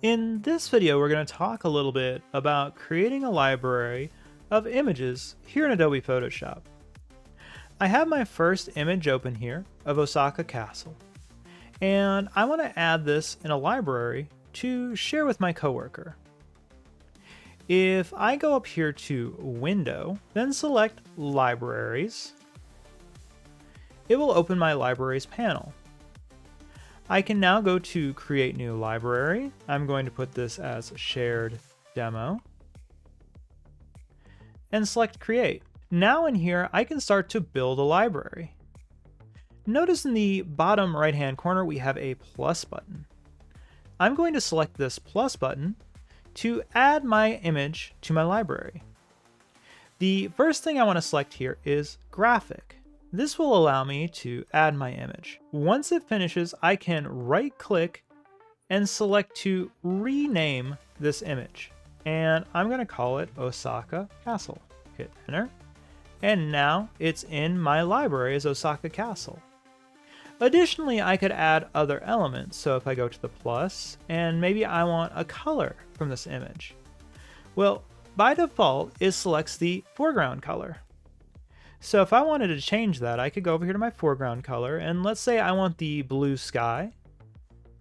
In this video, we're going to talk a little bit about creating a library of images here in Adobe Photoshop. I have my first image open here of Osaka Castle, and I want to add this in a library to share with my coworker. If I go up here to Window, then select Libraries, it will open my Libraries panel. I can now go to Create New Library. I'm going to put this as Shared Demo and select Create. Now in here, I can start to build a library. Notice in the bottom right-hand corner, we have a plus button. I'm going to select this plus button to add my image to my library. The first thing I want to select here is Graphic. This will allow me to add my image. Once it finishes, I can right-click and select to rename this image. And I'm going to call it Osaka Castle. Hit Enter. And now it's in my library as Osaka Castle. Additionally, I could add other elements. So if I go to the plus, and maybe I want a color from this image. Well, by default, it selects the foreground color. So if I wanted to change that, I could go over here to my foreground color, and let's say I want the blue sky.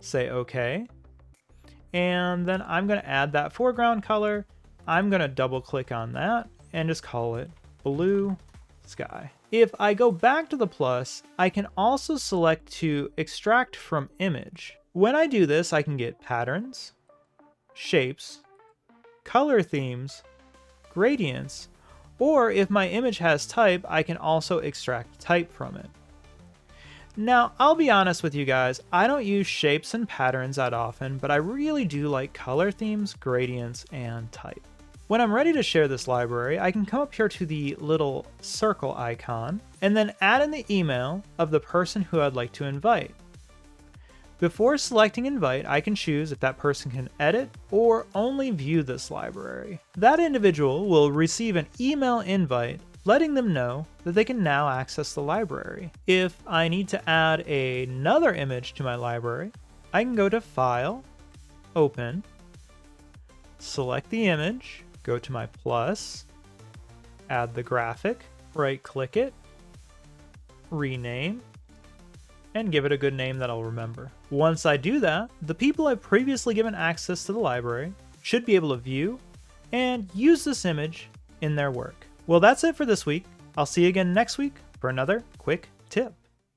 Say OK. And then I'm going to add that foreground color. I'm going to double click on that and just call it blue sky. If I go back to the plus, I can also select to extract from image. When I do this, I can get patterns, shapes, color themes, gradients, or if my image has type, I can also extract type from it. Now, I'll be honest with you guys, I don't use shapes and patterns that often, but I really do like color themes, gradients, and type. When I'm ready to share this library, I can come up here to the little circle icon and then add in the email of the person who I'd like to invite. Before selecting invite, I can choose if that person can edit or only view this library. That individual will receive an email invite letting them know that they can now access the library. If I need to add another image to my library, I can go to File, Open, select the image, go to my plus, add the graphic, right-click it, rename, and give it a good name that I'll remember. Once I do that, the people I've previously given access to the library should be able to view and use this image in their work. Well, that's it for this week. I'll see you again next week for another quick tip.